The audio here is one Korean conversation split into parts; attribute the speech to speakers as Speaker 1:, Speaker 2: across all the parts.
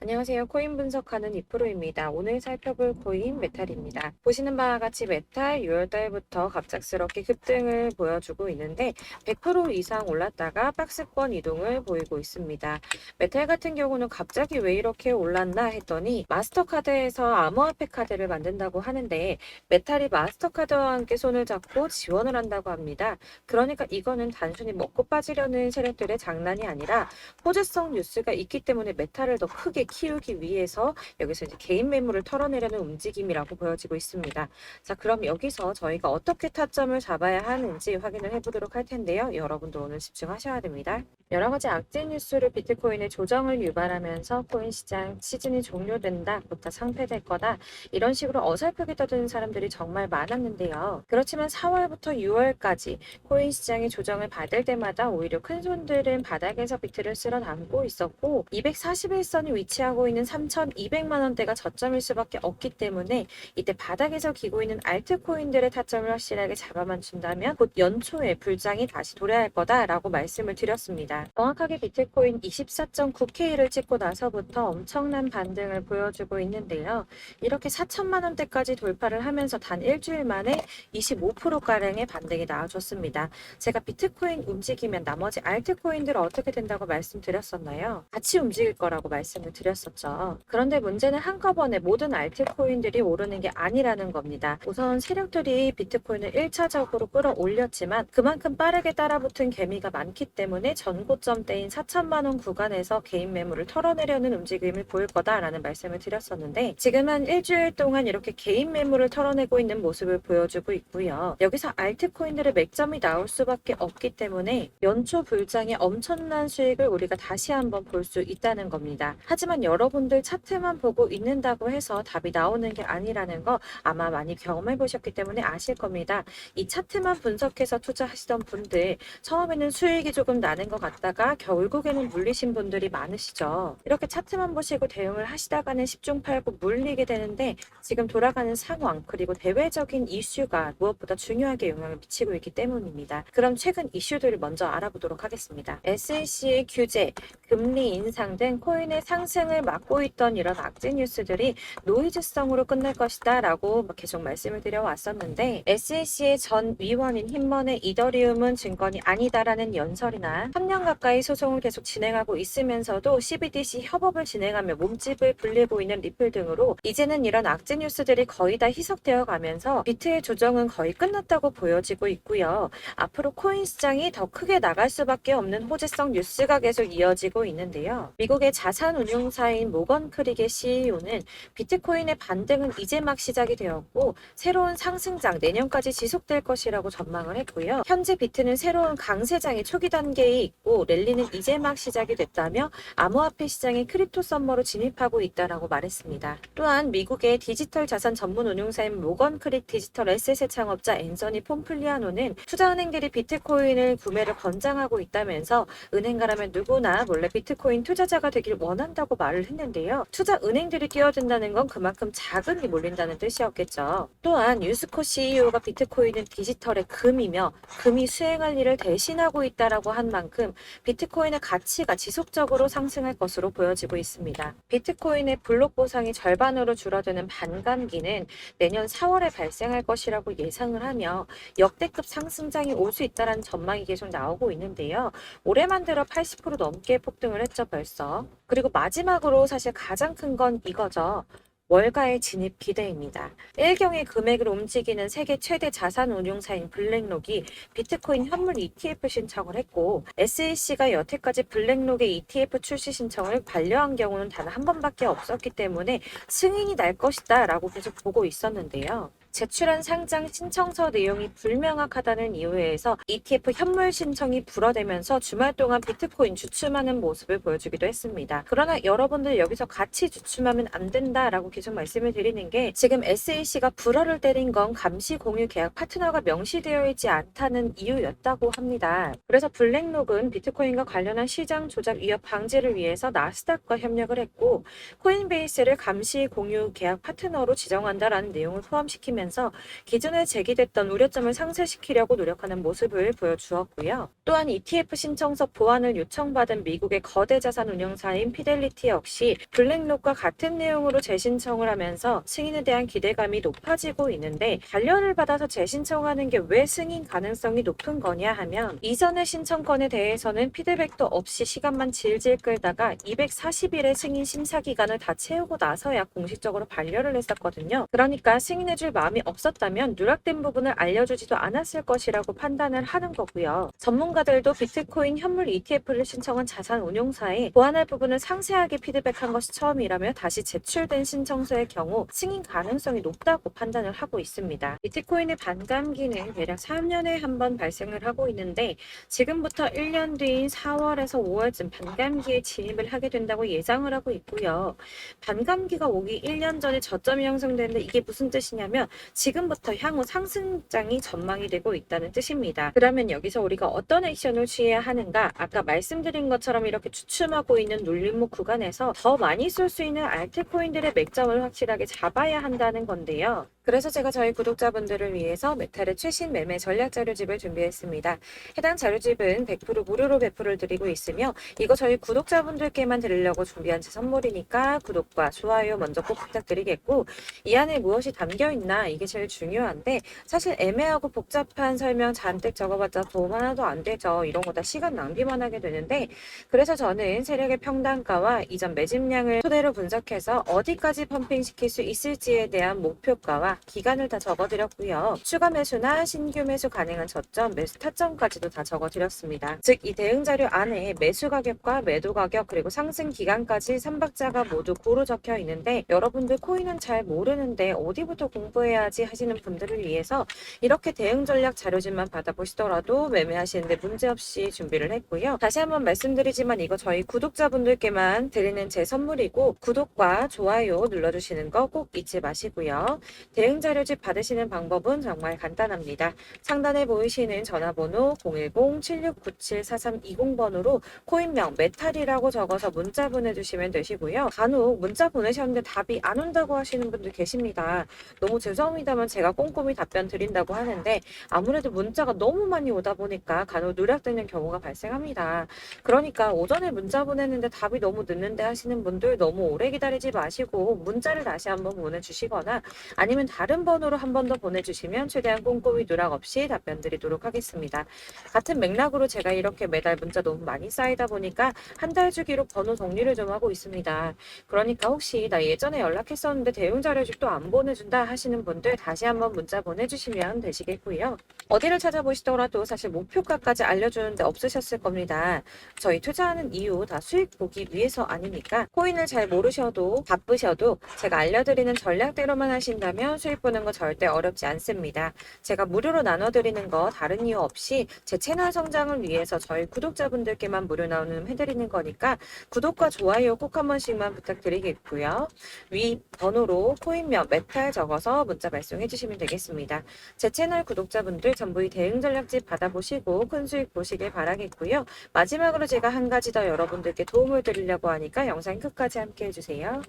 Speaker 1: 안녕하세요. 코인 분석하는 이프로입니다. 오늘 살펴볼 코인 메탈입니다. 보시는 바와 같이 메탈 6월달부터 갑작스럽게 급등을 보여주고 있는데 100% 이상 올랐다가 박스권 이동을 보이고 있습니다. 메탈 같은 경우는 갑자기 왜 이렇게 올랐나 했더니 마스터카드에서 암호화폐 카드를 만든다고 하는데 메탈이 마스터카드와 함께 손을 잡고 지원을 한다고 합니다. 그러니까 이거는 단순히 먹고 빠지려는 세력들의 장난이 아니라 호재성 뉴스가 있기 때문에 메탈을 더 크게 키우기 위해서 여기서 이제 개인 매물을 털어내려는 움직임이라고 보여지고 있습니다. 자, 그럼 여기서 저희가 어떻게 타점을 잡아야 하는지 확인을 해보도록 할 텐데요. 여러분도 오늘 집중하셔야 됩니다. 여러 가지 악재 뉴스를 비트코인의 조정을 유발하면서 코인 시장 시즌이 종료된다, 부터 상폐될 거다, 이런 식으로 어설프게 떠드는 사람들이 정말 많았는데요. 그렇지만 4월부터 6월까지 코인 시장이 조정을 받을 때마다 오히려 큰 손들은 바닥에서 비트를 쓸어 담고 있었고 241선이 위치하고 있는 3,200만 원대가 저점일 수밖에 없기 때문에 이때 바닥에서 기고 있는 알트코인들의 타점을 확실하게 잡아만 준다면 곧 연초에 불장이 다시 도래할 거다라고 말씀을 드렸습니다. 정확하게 비트코인 24.9K를 찍고 나서부터 엄청난 반등을 보여주고 있는데요. 이렇게 4천만 원대까지 돌파를 하면서 단 일주일 만에 25%가량의 반등이 나와줬습니다. 제가 비트코인 움직이면 나머지 알트코인들은 어떻게 된다고 말씀드렸었나요? 같이 움직일 거라고 말씀을 드렸었죠. 그런데 문제는 한꺼번에 모든 알트코인들이 오르는 게 아니라는 겁니다. 우선 세력들이 비트코인을 1차적으로 끌어올렸지만 그만큼 빠르게 따라붙은 개미가 많기 때문에 전고점대인 4천만 원 구간에서 개인 매물을 털어내려는 움직임을 보일 거다라는 말씀을 드렸었는데 지금은 일주일 동안 이렇게 개인 매물을 털어내고 있는 모습을 보여주고 있고요. 여기서 알트코인들의 맥점이 나올 수밖에 없기 때문에 연초 불장의 엄청난 수익을 우리가 다시 한번 볼 수 있다는 겁니다. 하지만 여러분들 차트만 보고 있는다고 해서 답이 나오는 게 아니라는 거 아마 많이 경험해 보셨기 때문에 아실 겁니다. 이 차트만 분석해서 투자하시던 분들 처음에는 수익이 조금 나는 것 같다가 결국에는 물리신 분들이 많으시죠. 이렇게 차트만 보시고 대응을 하시다가는 10중 8구 물리게 되는데 지금 돌아가는 상황 그리고 대외적인 이슈가 무엇보다 중요하게 영향을 미치고 있기 때문입니다. 그럼 최근 이슈들을 먼저 알아보도록 하겠습니다. SEC의 규제, 금리 인상 등 코인의 상승을 막고 있던 이런 악재 뉴스들이 노이즈성으로 끝날 것이다 라고 계속 말씀을 드려왔었는데 SEC의 전 위원인 힘먼의 이더리움은 증권이 아니다라는 연설이나 3년 가까이 소송을 계속 진행하고 있으면서도 CBDC 협업을 진행하며 몸집을 불리고 있는 리플 등으로 이제는 이런 악재 뉴스들이 거의 다 희석되어 가면서 비트의 조정은 거의 끝났다고 보여지고 있고요. 앞으로 코인 시장이 더 크게 나갈 수밖에 없는 호재성 뉴스가 계속 이어지고 있는데요. 미국의 자산운용사인 모건 크릭의 CEO는 비트코인의 반등은 이제 막 시작이 되었고 새로운 상승장 내년까지 지속될 것이라고 전망을 했고요. 현재 비트는 새로운 강세장의 초기 단계에 있고 랠리는 이제 막 시작이 됐다며 암호화폐 시장의 크립토 썸머로 진입하고 있다라고 말했습니다. 또한 미국의 디지털 자산 전문 운용사인 모건 크릭 디지털 에셋의 창업자 앤서니 폼플리아노는 투자은행들이 비트코인을 구매를 권장하고 있다면서 은행가라면 누구나 몰래 비트코인 투자자가 되길 원한다고 말을 했는데요. 투자 은행들이 뛰어든다는 건 그만큼 자금이 몰린다는 뜻이었겠죠. 또한 유스코 CEO가 비트코인은 디지털의 금이며 금이 수행할 일을 대신하고 있다라고 한 만큼 비트코인의 가치가 지속적으로 상승할 것으로 보여지고 있습니다. 비트코인의 블록 보상이 절반으로 줄어드는 반감기는 내년 4월에 발생할 것이라고 예상을 하며 역대급 상승장이 올 수 있다는 전망이 계속 나오고 있는데요. 올해만 들어 80% 넘게 폭등을 했죠, 벌써. 그리고 마지막으로 사실 가장 큰 건 이거죠. 월가의 진입 기대입니다. 일경의 금액을 움직이는 세계 최대 자산 운용사인 블랙록이 비트코인 현물 ETF 신청을 했고 SEC가 여태까지 블랙록의 ETF 출시 신청을 반려한 경우는 단 한 번밖에 없었기 때문에 승인이 날 것이다 라고 계속 보고 있었는데요. 제출한 상장 신청서 내용이 불명확하다는 이유에서 ETF 현물 신청이 불어대면서 주말 동안 비트코인 주춤하는 모습을 보여주기도 했습니다. 그러나 여러분들 여기서 같이 주춤하면 안 된다라고 계속 말씀을 드리는 게 지금 SEC가 불어를 때린 건 감시 공유 계약 파트너가 명시되어 있지 않다는 이유였다고 합니다. 그래서 블랙록은 비트코인과 관련한 시장 조작 위협 방지를 위해서 나스닥과 협력을 했고 코인베이스를 감시 공유 계약 파트너로 지정한다라는 내용을 포함시키면서 하면서 기존에 제기됐던 우려점을 상쇄시키려고 노력하는 모습을 보여주었고요. 또한 ETF 신청서 보완을 요청받은 미국의 거대 자산 운용사인 피델리티 역시 블랙록과 같은 내용으로 재신청을 하면서 승인에 대한 기대감이 높아지고 있는데, 반려를 받아서 재신청하는 게 왜 승인 가능성이 높은 거냐 하면, 이전의 신청건에 대해서는 피드백도 없이 시간만 질질 끌다가 240일의 승인 심사 기간을 다 채우고 나서야 공식적으로 반려를 했었거든요. 그러니까 승인해줄 마음이 없었다면 누락된 부분을 알려주지도 않았을 것이라고 판단을 하는 거고요. 전문가들도 비트코인 현물 ETF를 신청한 자산 운용사에 보완할 부분을 상세하게 피드백한 것이 처음이라며 다시 제출된 신청서의 경우 승인 가능성이 높다고 판단을 하고 있습니다. 비트코인의 반감기는 대략 3년에 한 번 발생을 하고 있는데, 지금부터 1년 뒤인 4월에서 5월쯤 반감기에 진입을 하게 된다고 예상을 하고 있고요. 반감기가 오기 1년 전에 저점이 형성되는데, 이게 무슨 뜻이냐면 지금부터 향후 상승장이 전망이 되고 있다는 뜻입니다. 그러면 여기서 우리가 어떤 액션을 취해야 하는가? 아까 말씀드린 것처럼 이렇게 주춤하고 있는 눌림목 구간에서 더 많이 쏠 수 있는 알트코인들의 맥점을 확실하게 잡아야 한다는 건데요. 그래서 제가 저희 구독자분들을 위해서 메탈의 최신 매매 전략 자료집을 준비했습니다. 해당 자료집은 100% 무료로 배포를 드리고 있으며, 이거 저희 구독자분들께만 드리려고 준비한 제 선물이니까 구독과 좋아요 먼저 꼭 부탁드리겠고, 이 안에 무엇이 담겨 있나, 이게 제일 중요한데, 사실 애매하고 복잡한 설명 잔뜩 적어봤자 도움 하나도 안 되죠. 이런 거 다 시간 낭비만 하게 되는데, 그래서 저는 세력의 평단가와 이전 매집량을 토대로 분석해서 어디까지 펌핑시킬 수 있을지에 대한 목표가와 기간을 다 적어드렸고요. 추가 매수나 신규 매수 가능한 저점, 매수 타점까지도 다 적어드렸습니다. 즉, 이 대응 자료 안에 매수 가격과 매도 가격, 그리고 상승 기간까지 3박자가 모두 고루 적혀 있는데, 여러분들 코인은 잘 모르는데 어디부터 공부해야 하지 하시는 분들을 위해서 이렇게 대응 전략 자료집만 받아보시더라도 매매하시는데 문제없이 준비를 했고요. 다시 한번 말씀드리지만 이거 저희 구독자분들께만 드리는 제 선물이고, 구독과 좋아요 눌러주시는 거 꼭 잊지 마시고요. 대응 자료집 받으시는 방법은 정말 간단합니다. 상단에 보이시는 전화번호 010-7697-4320번으로 코인명 메탈이라고 적어서 문자 보내주시면 되시고요. 간혹 문자 보내셨는데 답이 안 온다고 하시는 분들 계십니다. 너무 죄송합니다만 제가 꼼꼼히 답변 드린다고 하는데, 아무래도 문자가 너무 많이 오다 보니까 간혹 누락되는 경우가 발생합니다. 그러니까 오전에 문자 보냈는데 답이 너무 늦는데 하시는 분들 너무 오래 기다리지 마시고 문자를 다시 한번 보내주시거나, 아니면 다른 번호로 한 번 더 보내주시면 최대한 꼼꼼히 누락 없이 답변 드리도록 하겠습니다. 같은 맥락으로 제가 이렇게 매달 문자 너무 많이 쌓이다 보니까 한 달 주기로 번호 정리를 좀 하고 있습니다. 그러니까 혹시 나 예전에 연락했었는데 대응 자료집도 안 보내준다 하시는 분들 다시 한번 문자 보내주시면 되시겠고요. 어디를 찾아보시더라도 사실 목표가까지 알려주는데 없으셨을 겁니다. 저희 투자하는 이유 다 수익 보기 위해서 아니니까, 코인을 잘 모르셔도 바쁘셔도 제가 알려드리는 전략대로만 하신다면 수익 보는 거 절대 어렵지 않습니다. 제가 무료로 나눠드리는 거 다른 이유 없이 제 채널 성장을 위해서 저희 구독자분들께만 무료 나눔 해드리는 거니까 구독과 좋아요 꼭 한 번씩만 부탁드리겠고요. 위 번호로 코인명 메탈 적어서 문자 발송해 주시면 되겠습니다. 제 채널 구독자분들 전부 이 대응 전략집 받아보시고 큰 수익 보시길 바라겠고요. 마지막으로 제가 한 가지 더 여러분들께 도움을 드리려고 하니까 영상 끝까지 함께 해주세요.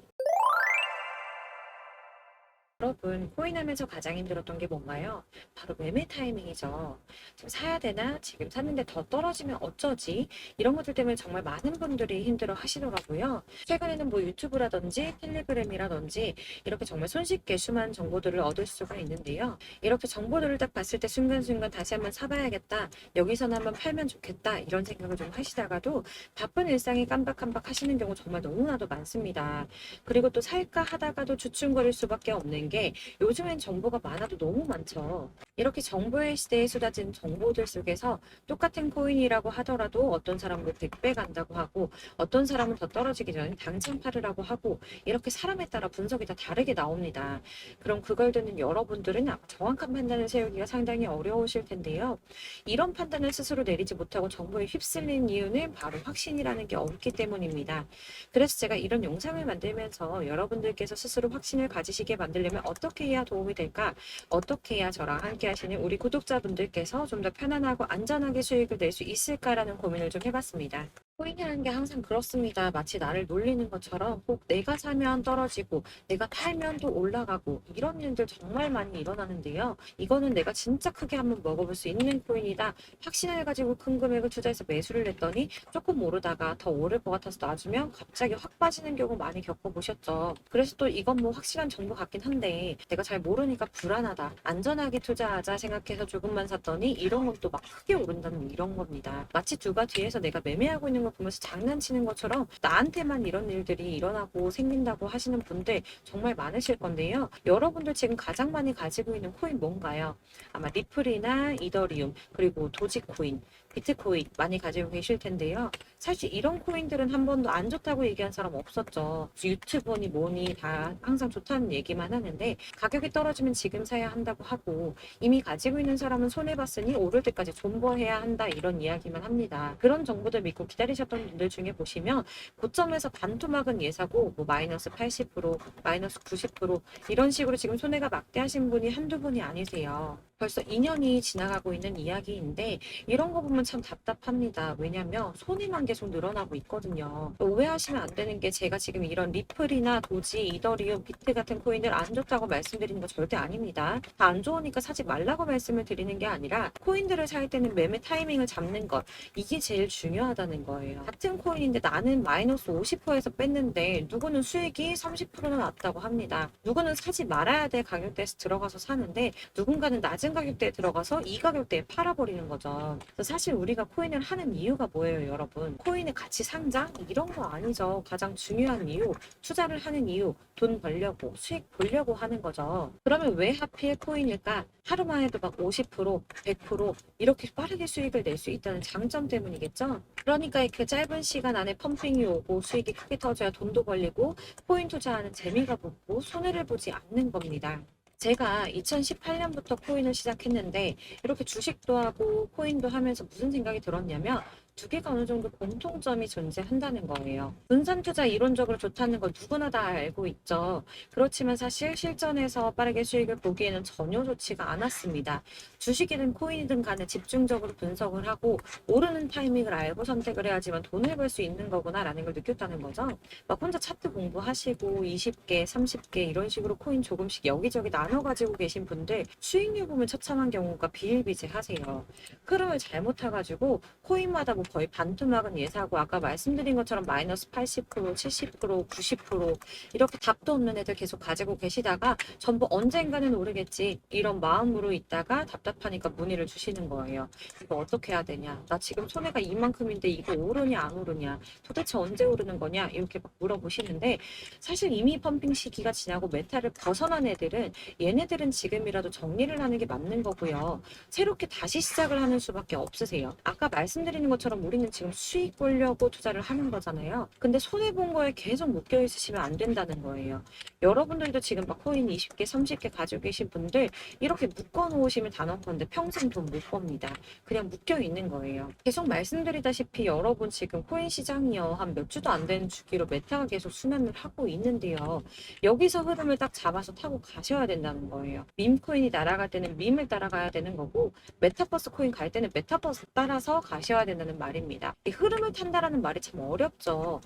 Speaker 1: 여러분, 코인하면서 가장 힘들었던 게 뭔가요? 바로 매매 타이밍이죠. 지금 사야 되나? 지금 샀는데 더 떨어지면 어쩌지? 이런 것들 때문에 정말 많은 분들이 힘들어 하시더라고요. 최근에는 뭐 유튜브라든지 텔레그램이라든지 이렇게 정말 손쉽게 수많은 정보들을 얻을 수가 있는데요. 이렇게 정보들을 딱 봤을 때 순간순간 다시 한번 사봐야겠다, 여기서는 한번 팔면 좋겠다, 이런 생각을 좀 하시다가도 바쁜 일상에 깜박깜박 하시는 경우 정말 너무나도 많습니다. 그리고 또 살까 하다가도 주춤거릴 수밖에 없는 게, 요즘엔 정보가 많아도 너무 많죠. 이렇게 정보의 시대에 쏟아진 정보들 속에서 똑같은 코인이라고 하더라도 어떤 사람은 100배 간다고 하고, 어떤 사람은 더 떨어지기 전에 당장 팔으라고 하고, 이렇게 사람에 따라 분석이 다 다르게 나옵니다. 그럼 그걸 듣는 여러분들은 정확한 판단을 세우기가 상당히 어려우실 텐데요. 이런 판단을 스스로 내리지 못하고 정보에 휩쓸린 이유는 바로 확신이라는 게 없기 때문입니다. 그래서 제가 이런 영상을 만들면서 여러분들께서 스스로 확신을 가지시게 만들려면 어떻게 해야 도움이 될까? 어떻게 해야 저랑 함께 하시는 우리 구독자분들께서 좀 더 편안하고 안전하게 수익을 낼 수 있을까라는 고민을 좀 해봤습니다. 코인이라는 게 항상 그렇습니다. 마치 나를 놀리는 것처럼 꼭 내가 사면 떨어지고 내가 팔면 또 올라가고 이런 일들 정말 많이 일어나는데요. 이거는 내가 진짜 크게 한번 먹어볼 수 있는 코인이다. 확신을 가지고 큰 금액을 투자해서 매수를 했더니 조금 오르다가 더 오를 것 같아서 놔주면 갑자기 확 빠지는 경우 많이 겪어보셨죠. 그래서 또 이건 뭐 확실한 정보 같긴 한데 내가 잘 모르니까 불안하다. 안전하게 투자하자 생각해서 조금만 샀더니 이런 건 또 막 크게 오른다는 이런 겁니다. 마치 누가 뒤에서 내가 매매하고 있는 걸 보면서 장난치는 것처럼 나한테만 이런 일들이 일어나고 생긴다고 하시는 분들 정말 많으실 건데요. 여러분들 지금 가장 많이 가지고 있는 코인 뭔가요? 아마 리플이나 이더리움, 그리고 도지코인, 비트코인 많이 가지고 계실 텐데요. 사실 이런 코인들은 한 번도 안 좋다고 얘기한 사람 없었죠. 유튜버니 뭐니 다 항상 좋다는 얘기만 하는데 가격이 떨어지면 지금 사야 한다고 하고 이미 가지고 있는 사람은 손해봤으니 오를 때까지 존버해야 한다 이런 이야기만 합니다. 그런 정보들 믿고 기다리셨던 분들 중에 보시면 고점에서 반토막은 예사고 뭐 마이너스 80%, 마이너스 90% 이런 식으로 지금 손해가 막대하신 분이 한두 분이 아니세요. 벌써 2년이 지나가고 있는 이야기인데 이런 거 보면 참 답답합니다. 왜냐면 손해만 계속 늘어나고 있거든요. 오해하시면 안 되는 게 제가 지금 이런 리플이나 도지, 이더리움, 비트 같은 코인들 안 좋다고 말씀드리는 거 절대 아닙니다. 다 안 좋으니까 사지 말라고 말씀을 드리는 게 아니라 코인들을 살 때는 매매 타이밍을 잡는 것 이게 제일 중요하다는 거예요. 같은 코인인데 나는 마이너스 50%에서 뺐는데 누구는 수익이 30%나 났다고 합니다. 누구는 사지 말아야 될 가격대에서 들어가서 사는데 누군가는 낮은 가격대에 들어가서 이 가격대에 팔아버리는 거죠. 그래서 사실 우리가 코인을 하는 이유가 뭐예요, 여러분? 코인의 가치 상장? 이런 거 아니죠. 가장 중요한 이유, 투자를 하는 이유, 돈 벌려고, 수익 보려고 하는 거죠. 그러면 왜 하필 코인일까? 하루만 해도 막 50%, 100% 이렇게 빠르게 수익을 낼 수 있다는 장점 때문이겠죠? 그러니까 이렇게 짧은 시간 안에 펌핑이 오고 수익이 크게 터져야 돈도 벌리고 코인 투자하는 재미가 붙고 손해를 보지 않는 겁니다. 제가 2018년부터 코인을 시작했는데 이렇게 주식도 하고 코인도 하면서 무슨 생각이 들었냐면 두 개가 어느 정도 공통점이 존재한다는 거예요. 분산 투자 이론적으로 좋다는 걸 누구나 다 알고 있죠. 그렇지만 사실 실전에서 빠르게 수익을 보기에는 전혀 좋지가 않았습니다. 주식이든 코인이든 간에 집중적으로 분석을 하고 오르는 타이밍을 알고 선택을 해야지만 돈을 벌 수 있는 거구나라는 걸 느꼈다는 거죠. 막 혼자 차트 공부하시고 20개, 30개 이런 식으로 코인 조금씩 여기저기 나눠 가지고 계신 분들 수익률 보면 처참한 경우가 비일비재하세요. 흐름을 잘못 타가지고 코인마다 뭐 거의 반토막은 예사고 아까 말씀드린 것처럼 마이너스 80%, 70%, 90% 이렇게 답도 없는 애들 계속 가지고 계시다가 전부 언젠가는 오르겠지 이런 마음으로 있다가 답답하니까 문의를 주시는 거예요. 이거 어떻게 해야 되냐? 나 지금 손해가 이만큼인데 이거 오르냐 안 오르냐? 도대체 언제 오르는 거냐? 이렇게 막 물어보시는데 사실 이미 펌핑 시기가 지나고 메타를 벗어난 애들은 얘네들은 지금이라도 정리를 하는 게 맞는 거고요. 새롭게 다시 시작을 하는 수밖에 없으세요. 아까 말씀드리는 것처럼 우리는 지금 수익 보려고 투자를 하는 거잖아요. 근데 손해본 거에 계속 묶여 있으시면 안 된다는 거예요. 여러분들도 지금 막 코인 20개, 30개 가지고 계신 분들 이렇게 묶어 놓으시면 단언컨대 평생 돈 못 법니다. 그냥 묶여 있는 거예요. 계속 말씀드리다시피 여러분 지금 코인 시장이요. 한 몇 주도 안 되는 주기로 메타가 계속 순환을 하고 있는데요. 여기서 흐름을 딱 잡아서 타고 가셔야 된다는 거예요. 밈 코인이 날아갈 때는 밈을 따라가야 되는 거고 메타버스 코인 갈 때는 메타버스 따라서 가셔야 된다는 말입니다. 이 흐름을 탄다라는 말이 참 어렵죠.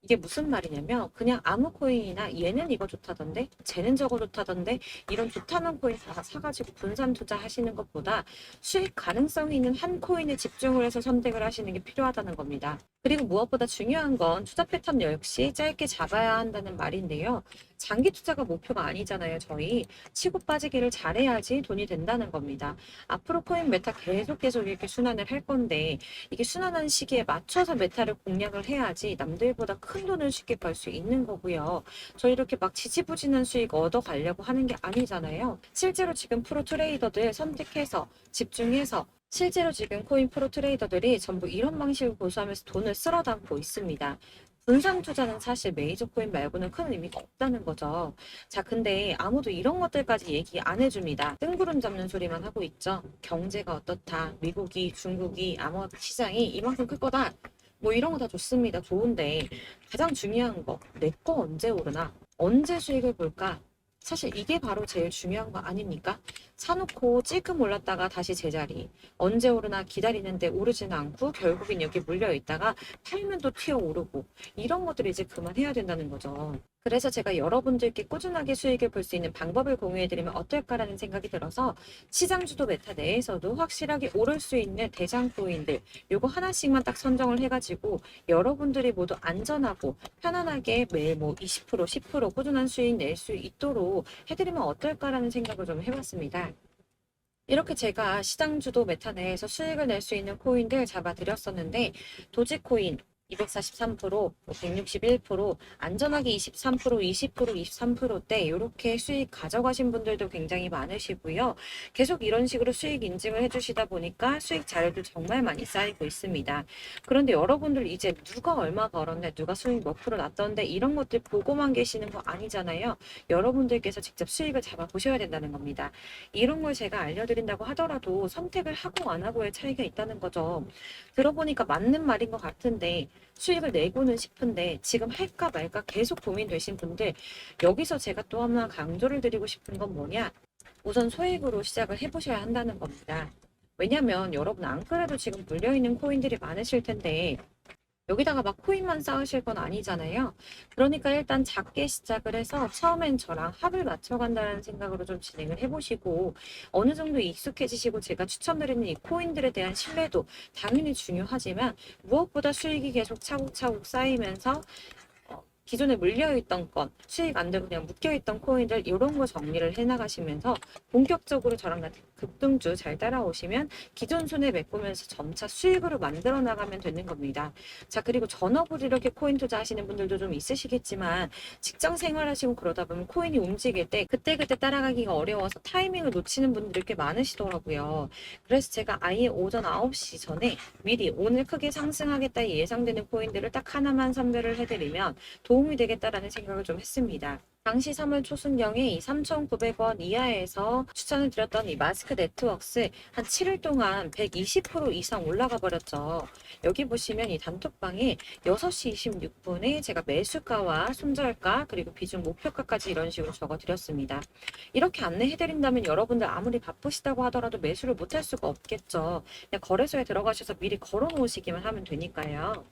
Speaker 1: 이게 무슨 말이냐면 그냥 아무 코인이나 얘는 이거 좋다던데 쟤는 저거 좋다던데 이런 좋다는 코인 다 사가지고 분산 투자하시는 것보다 수익 가능성이 있는 한 코인에 집중을 해서 선택을 하시는 게 필요하다는 겁니다. 그리고 무엇보다 중요한 건 투자 패턴 역시 짧게 잡아야 한다는 말인데요. 장기 투자가 목표가 아니잖아요, 저희. 치고 빠지기를 잘해야지 돈이 된다는 겁니다. 앞으로 코인 메타 계속 이렇게 순환을 할 건데 이게 순환하는 시기에 맞춰서 메타를 공략을 해야지 남들보다 큰 돈을 쉽게 벌 수 있는 거고요. 저희 이렇게 막 지지부진한 수익 얻어 가려고 하는 게 아니잖아요. 실제로 지금 프로 트레이더들 선택해서 집중해서 실제로 지금 코인 프로 트레이더들이 전부 이런 방식을 고수하면서 돈을 쓸어 담고 있습니다. 분산 투자는 사실 메이저 코인 말고는 큰 의미가 없다는 거죠. 자, 근데 아무도 이런 것들까지 얘기 안 해줍니다. 뜬구름 잡는 소리만 하고 있죠. 경제가 어떻다. 미국이, 중국이, 암호화폐 시장이 이만큼 클 거다. 뭐 이런 거 다 좋습니다. 좋은데 가장 중요한 거, 내 거 언제 오르나? 언제 수익을 볼까? 사실 이게 바로 제일 중요한 거 아닙니까? 사놓고 찔끔 올랐다가 다시 제자리. 언제 오르나 기다리는데 오르지는 않고 결국엔 여기 물려 있다가 팔면 또 튀어 오르고 이런 것들을 이제 그만해야 된다는 거죠. 그래서 제가 여러분들께 꾸준하게 수익을 볼 수 있는 방법을 공유해드리면 어떨까라는 생각이 들어서 시장주도 메타 내에서도 확실하게 오를 수 있는 대장 코인들 요거 하나씩만 딱 선정을 해가지고 여러분들이 모두 안전하고 편안하게 매일 뭐 20%, 10% 꾸준한 수익 낼 수 있도록 해드리면 어떨까라는 생각을 좀 해봤습니다. 이렇게 제가 시장주도 메타 내에서 수익을 낼 수 있는 코인들 잡아드렸었는데 도지코인 243%, 161%, 안전하게 23%, 20%, 23%대 이렇게 수익 가져가신 분들도 굉장히 많으시고요. 계속 이런 식으로 수익 인증을 해주시다 보니까 수익 자료도 정말 많이 쌓이고 있습니다. 그런데 여러분들 이제 누가 얼마 벌었네, 누가 수익 몇 프로 났던데 이런 것들 보고만 계시는 거 아니잖아요. 여러분들께서 직접 수익을 잡아보셔야 된다는 겁니다. 이런 걸 제가 알려드린다고 하더라도 선택을 하고 안 하고의 차이가 있다는 거죠. 들어보니까 맞는 말인 것 같은데 수익을 내고는 싶은데 지금 할까 말까 계속 고민되신 분들 여기서 제가 또 하나 강조를 드리고 싶은 건 뭐냐? 우선 소액으로 시작을 해보셔야 한다는 겁니다. 왜냐면 여러분 안 그래도 지금 물려있는 코인들이 많으실 텐데 여기다가 막 코인만 쌓으실 건 아니잖아요. 그러니까 일단 작게 시작을 해서 처음엔 저랑 합을 맞춰간다는 생각으로 좀 진행을 해보시고 어느 정도 익숙해지시고 제가 추천드리는 이 코인들에 대한 신뢰도 당연히 중요하지만 무엇보다 수익이 계속 차곡차곡 쌓이면서 기존에 물려있던 건, 수익 안 되고 그냥 묶여있던 코인들 이런 거 정리를 해나가시면서 본격적으로 저랑 같은 급등주 잘 따라오시면 기존 손해 메꾸면서 점차 수익으로 만들어 나가면 되는 겁니다. 자, 그리고 전업으로 이렇게 코인 투자하시는 분들도 좀 있으시겠지만 직장 생활하시고 그러다 보면 코인이 움직일 때 그때그때 따라가기가 어려워서 타이밍을 놓치는 분들이 꽤 많으시더라고요. 그래서 제가 아예 오전 9시 전에 미리 오늘 크게 상승하겠다 예상되는 코인들을 딱 하나만 선별을 해드리면 도움이 되겠다라는 생각을 좀 했습니다. 당시 3월 초순경에 이 3,900원 이하에서 추천을 드렸던 이 마스크 네트워크스 한 7일 동안 120% 이상 올라가 버렸죠. 여기 보시면 이 단톡방에 6시 26분에 제가 매수가와 손절가 그리고 비중 목표가까지 이런 식으로 적어 드렸습니다. 이렇게 안내해 드린다면 여러분들 아무리 바쁘시다고 하더라도 매수를 못할 수가 없겠죠. 그냥 거래소에 들어가셔서 미리 걸어 놓으시기만 하면 되니까요.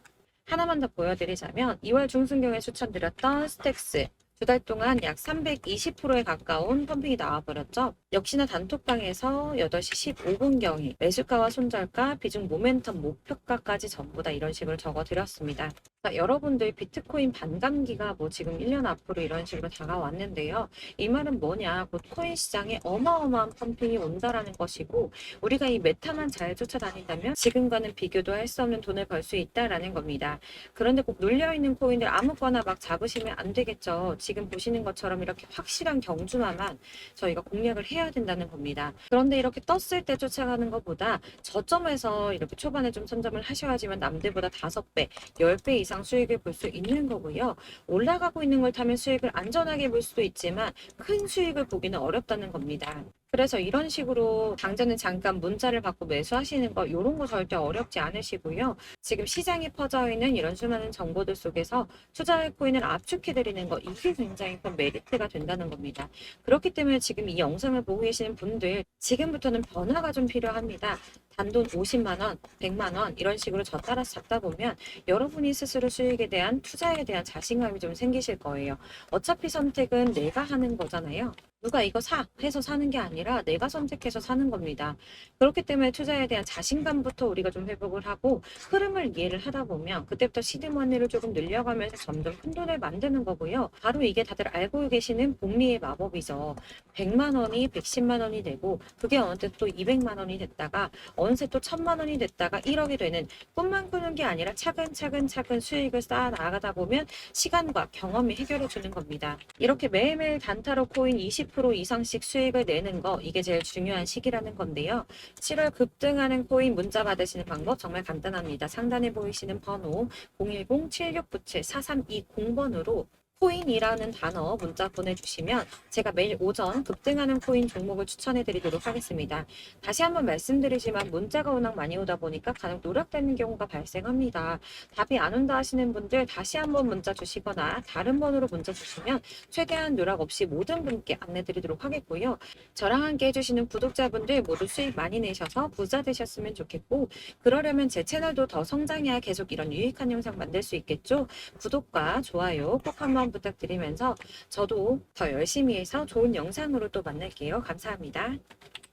Speaker 1: 하나만 더 보여드리자면 2월 중순경에 추천드렸던 스택스 2달 동안 약 320%에 가까운 펌핑이 나와버렸죠. 역시나 단톡방에서 8시 15분경에 매수가와 손절가, 비중 모멘텀 목표가까지 전부 다 이런 식으로 적어드렸습니다. 자, 여러분들 비트코인 반감기가 뭐 지금 1년 앞으로 이런 식으로 다가왔는데요. 이 말은 뭐냐? 곧 코인 시장에 어마어마한 펌핑이 온다라는 것이고 우리가 이 메타만 잘 쫓아다닌다면 지금과는 비교도 할 수 없는 돈을 벌 수 있다라는 겁니다. 그런데 꼭 눌려있는 코인들 아무거나 막 잡으시면 안 되겠죠. 지금 보시는 것처럼 이렇게 확실한 경주만만 저희가 공략을 해야 된다는 겁니다. 그런데 이렇게 떴을 때 쫓아가는 것보다 저점에서 이렇게 초반에 좀 선점을 하셔야지만 남들보다 5배, 10배 이상 수익을 볼 수 있는 거고요. 올라가고 있는 걸 타면 수익을 안전하게 볼 수도 있지만 큰 수익을 보기는 어렵다는 겁니다. 그래서 이런 식으로 당장은 잠깐 문자를 받고 매수하시는 거 이런 거 절대 어렵지 않으시고요. 지금 시장에 퍼져 있는 이런 수많은 정보들 속에서 투자할 코인을 압축해드리는 거 이게 굉장히 큰 메리트가 된다는 겁니다. 그렇기 때문에 지금 이 영상을 보고 계시는 분들 지금부터는 변화가 좀 필요합니다. 단돈 50만 원, 100만 원 이런 식으로 저 따라서 잡다 보면 여러분이 스스로 수익에 대한 투자에 대한 자신감이 좀 생기실 거예요. 어차피 선택은 내가 하는 거잖아요. 누가 이거 사 해서 사는 게 아니라 내가 선택해서 사는 겁니다. 그렇기 때문에 투자에 대한 자신감부터 우리가 좀 회복을 하고 흐름을 이해를 하다 보면 그때부터 시드머니를 조금 늘려가면서 점점 큰 돈을 만드는 거고요. 바로 이게 다들 알고 계시는 복리의 마법이죠. 100만 원이 110만 원이 되고 그게 어느새 또 200만 원이 됐다가 어느새 또 1000만 원이 됐다가 1억이 되는 꿈만 꾸는 게 아니라 차근차근 수익을 쌓아 나가다 보면 시간과 경험이 해결해 주는 겁니다. 이렇게 매일매일 단타로 코인 20% 이상씩 수익을 내는 거 이게 제일 중요한 시기라는 건데요. 7월 급등하는 코인 문자 받으시는 방법 정말 간단합니다. 상단에 보이시는 번호 010-7697-4320번으로 코인이라는 단어 문자 보내주시면 제가 매일 오전 급등하는 코인 종목을 추천해 드리도록 하겠습니다. 다시 한번 말씀드리지만 문자가 워낙 많이 오다 보니까 간혹 누락되는 경우가 발생합니다. 답이 안 온다 하시는 분들 다시 한번 문자 주시거나 다른 번호로 문자 주시면 최대한 누락 없이 모든 분께 안내 드리도록 하겠고요. 저랑 함께 해주시는 구독자분들 모두 수익 많이 내셔서 부자 되셨으면 좋겠고, 그러려면 제 채널도 더 성장해야 계속 이런 유익한 영상 만들 수 있겠죠? 구독과 좋아요 꼭 한번 부탁드리면서 저도 더 열심히 해서 좋은 영상으로 또 만날게요. 감사합니다.